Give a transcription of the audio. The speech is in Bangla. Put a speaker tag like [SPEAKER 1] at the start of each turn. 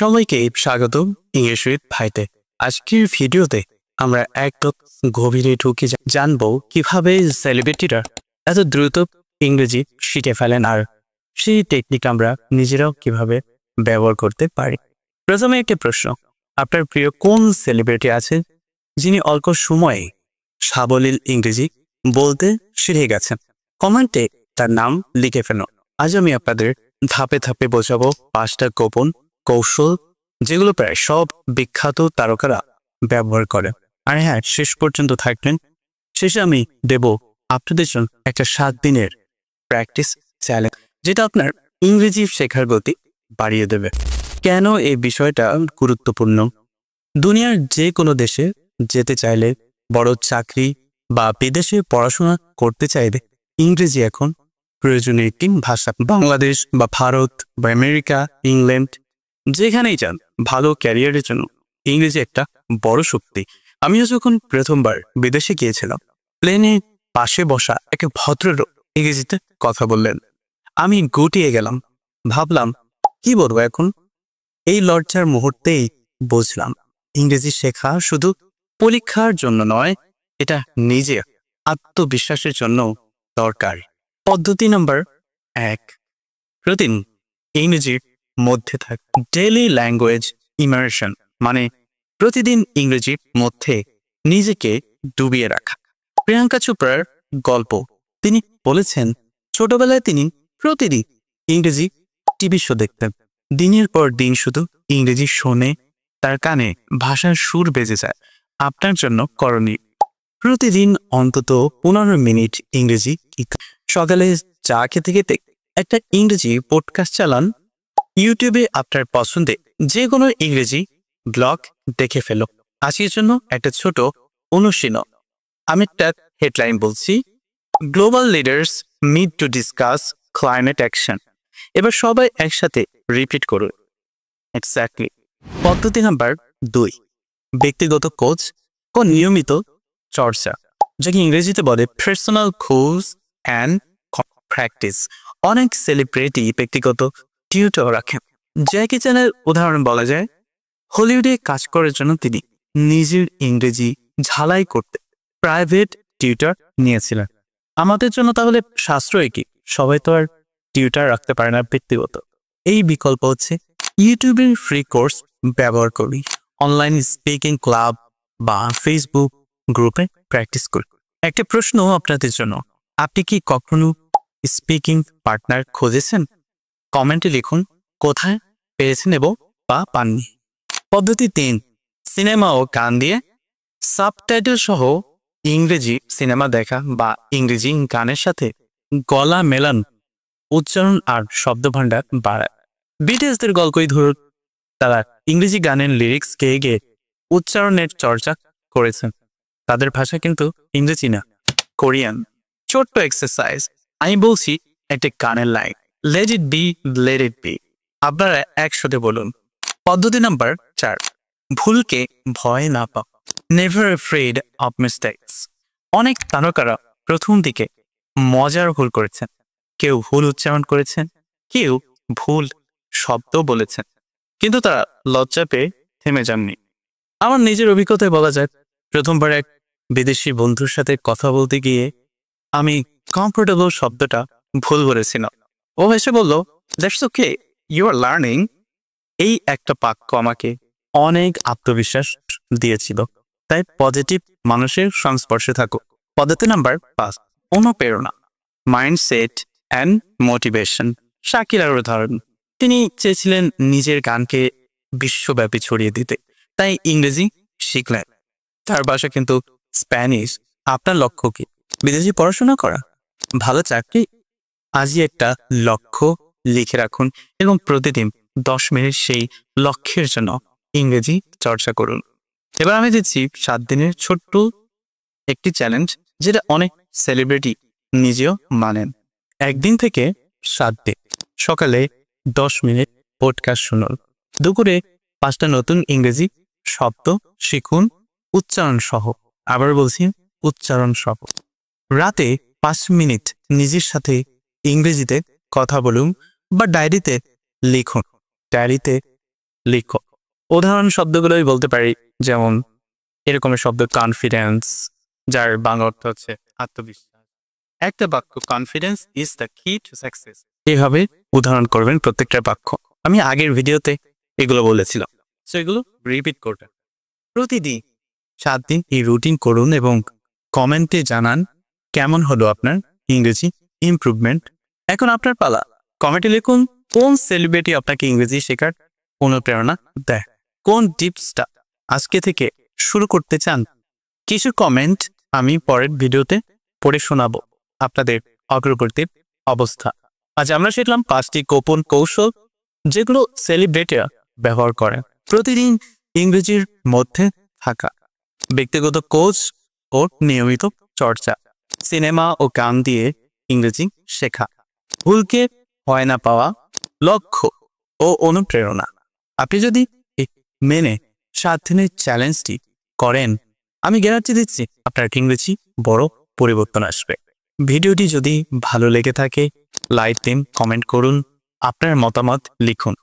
[SPEAKER 1] সবাইকে স্বাগতম ইংলিশ উইথ ভাইতে। আজকের ভিডিওতে আমরা একদম গভীরে ঢুকে জানবো কিভাবে সেলিব্রিটিরা এত দ্রুত ইংরেজি শিখে ফেলেন আর সেই টেকনিক আমরা নিজেরাও কিভাবে ব্যবহার করতে পারি। প্রথমে একটি প্রশ্ন, আপনার প্রিয় কোন সেলিব্রিটি আছে যিনি অল্প সময়ে সাবলীল ইংরেজি বলতে শিখে গেছেন? কমেন্টে তার নাম লিখে ফেলুন। আজ আমি আপনাদের ধাপে ধাপে বোঝাবো 5টা গোপন কৌশল যেগুলো প্রায় সব বিখ্যাত তারকারা ব্যবহার করে। আর হ্যাঁ, শেষ পর্যন্ত থাকবেন। শেষে আমি দেব আপনাদের জন্য একটা 7 দিনের প্র্যাকটিস চ্যালেঞ্জ, যেটা আপনার ইংরেজি শেখার গতি বাড়িয়ে দেবে। কেন এই বিষয়টা গুরুত্বপূর্ণ? দুনিয়ার যে কোনো দেশে যেতে চাইলে, বড় চাকরি বা বিদেশে পড়াশোনা করতে চাইলে ইংরেজি এখন প্রয়োজনীয় একটি ভাষা। বাংলাদেশ বা ভারত বা আমেরিকা, ইংল্যান্ড, যেখানেই যান, ভালো ক্যারিয়ারের জন্য ইংরেজি একটা বড় শক্তি। আমিও যখন প্রথমবার বিদেশে গিয়েছিলাম, প্লেনে পাশে বসা এক ভদ্রলোক ইংরেজিতে কথা বললেন। আমি গুটিয়ে গেলাম, ভাবলাম কি বলবো এখন। এই লজ্জার মুহূর্তেই বুঝলাম ইংরেজি শেখা শুধু পরীক্ষার জন্য নয়, এটা নিজের আত্মবিশ্বাসের জন্য দরকার। পদ্ধতি নাম্বার 1, প্রতিদিন ইংরেজির মধ্যে থাক। ডেইলি ল্যাঙ্গুয়েজ ইমার্শন মানে প্রতিদিন ইংরেজির মধ্যে নিজেকে ডুবিয়ে রাখা। প্রিয়াঙ্কা চোপড়ার গল্প। তিনি বলেছেন, ছোটবেলায় তিনি প্রতিদিন ইংরেজি টিভি শো দেখতেন। দিনের পর দিন শুধু ইংরেজি শোনে, তার কানে ভাষার সুর বেজে যায়। আপনার জন্য করণীয়, প্রতিদিন অন্তত 15 মিনিট ইংরেজি। সকালে চা খেতে খেতে একটা ইংরেজি পডকাস্ট চালান। ইউটিউবে আপনার পছন্দে যে কোনো ইংরেজি ব্লগ দেখে ফেলো। আজকের জন্য একটা ছোট অনুশীলন। আমি একটা হেডলাইন বলছি, global leaders meet to discuss climate action. এবার সবাই একসাথে রিপিট করুন। এক্স্যাক্টলি। পদ্ধতি নাম্বার 2, ব্যক্তিগত কোচ ও নিয়মিত চর্চা, যাকে ইংরেজিতে বলে পার্সোনাল কোচ অ্যান্ড প্র্যাকটিস। অনেক সেলিব্রিটি ব্যক্তিগত টিউটর রাখেন। জ্যাকি চ্যানের উদাহরণ বলা যায়। হলিউডে কাজ করার জন্য তিনি নিজের ইংরেজি ঝালাই করতে প্রাইভেট টিউটর নিয়েছিলেন। আমাদের জন্য তাহলে সাশ্রয় কি? সবাই তো আর টিউটর রাখতে পারে না ব্যক্তিগত। এই বিকল্প হচ্ছে ইউটিউবের ফ্রি কোর্স ব্যবহার করি, অনলাইন স্পিকিং ক্লাব বা ফেসবুক গ্রুপে প্র্যাকটিস করি। একটা প্রশ্ন আপনাদের জন্য, আপনি কি কখনো স্পিকিং পার্টনার খুঁজেছেন? কমেন্টে লিখুন কোথায় পেয়েছেন এবং বা পাননি। পদ্ধতি 3, সিনেমা ও গান দিয়ে সাবটাইটেল সহ ইংরেজি সিনেমা দেখা বা ইংরেজি গানের সাথে গলা মেলান উচ্চারণ আর শব্দভাণ্ডার বাড়ায়। বিটিএসদের গল্পই ধরুন, তারা ইংরেজি গানের লিরিক্স গেয়ে গেয়ে উচ্চারণের চর্চা করেছেন। তাদের ভাষা কিন্তু ইংরেজি না, কোরিয়ান। ছোট্ট এক্সারসাইজ, আমি বলছি একটা গানের line, let it be, let it be. আপনারা একসাথে বলুন। পদ্ধতি নাম্বার 4, ভুলকে ভয় না পাও, নেভার অ্যাফ্রেড অফ মিস্টেকস। অনেক তারকারা প্রথম দিকে মজার ভুল করেছেন। কেউ ভুল উচ্চারণ করেছেন, কেউ ভুল শব্দ বলেছেন, কিন্তু তারা লজ্জা পেয়ে থেমে যাননি। আমার নিজের অভিজ্ঞতায় বলা যায়, প্রথমবার এক বিদেশি বন্ধুর সাথে কথা বলতে গিয়ে আমি কমফোর্টেবল শব্দটা ভুল বলেছিলাম। ও এসে বলল, that's okay, you are learning. এই একটা বাক্য আমাকে অনেক আত্মবিশ্বাস দিয়েছিল। তাই পজিটিভ মানুষের সংস্পর্শে থাকো। পদ্ধতি নাম্বার 5, অনুপ্রেরণা, মাইন্ডসেট অ্যান্ড মোটিভেশন। শাকিরার উদাহরণ, তিনি চেয়েছিলেন নিজের গানকে বিশ্বব্যাপী ছড়িয়ে দিতে, তাই ইংরেজি শিখলেন। তার ভাষা কিন্তু স্প্যানিশ। আপনার লক্ষ্য কি? বিদেশি পড়াশোনা করা, ভালো চাকরি? আজই একটা লক্ষ্য লিখে রাখুন এবং প্রতিদিন 10 মিনিট সেই লক্ষ্যের জন্য ইংরেজি চর্চা করুন। এবার আমি দিচ্ছি 7 দিনের ছোট্ট একটি চ্যালেঞ্জ, যেটা অনেক সেলিব্রিটি নিজেও মানেন। 1 দিন থেকে 7 দিন সকালে 10 মিনিট পডকাস্ট শুনুন, দুপুরে 5টা নতুন ইংরেজি শব্দ শিখুন উচ্চারণ সহ। আবার বলছি, উচ্চারণ সহ। রাতে 5 মিনিট নিজের সাথে ইংরেজিতে কথা বলুন বা ডায়েরিতে লিখুন। ডায়েরিতে লিখো। উদাহরণ শব্দগুলোই বলতে পারি, যেমন এরকমের শব্দ কনফিডেন্স, যার বাংলা অর্থ হচ্ছে আত্মবিশ্বাস। একটা বাক্য কনফিডেন্স ইজ দ্য কি টু সাকসেস, এভাবে উদাহরণ করবেন প্রত্যেকটা বাক্য। আমি আগের ভিডিওতে এগুলো বলেছিলাম, সো এগুলো রিপিট করবেন প্রতিদিন 7 দিন। এই রুটিন করুন এবং কমেন্টে জানান কেমন হলো আপনার ইংরেজি ইমপ্রুভমেন্ট। এখন আপনার পালা, কমেন্টে লিখুন কোন সেলিব্রিটি আপনাকে ইংরেজি শেখার অনুপ্রেরণা দেয়, কোন টিপসটা আজকে থেকে শুরু করতে চান। কিছু কমেন্ট আমি পরের ভিডিওতে পড়ে শোনাবো আপনাদের অগ্রগতির অবস্থা। আজ আমরা শিখলাম 5টি গোপন কৌশল যেগুলো সেলিব্রিটিরা ব্যবহার করে। প্রতিদিন ইংরেজির মধ্যে থাকা, ব্যক্তিগত কোচ ও নিয়মিত চর্চা, সিনেমা ও গান দিয়ে ইংরেজি শেখা, ভুলকে ভয় না পাওয়া, লক্ষ্য ও অনুপ্রেরণা। আপনি যদি মেনে 7 দিনের চ্যালেঞ্জটি করেন, আমি গ্যারান্টি দিচ্ছি আপনার ইংরেজি বড় পরিবর্তন আসবে। ভিডিওটি যদি ভালো লেগে থাকে লাইক দিন, কমেন্ট করুন, আপনার মতামত লিখুন।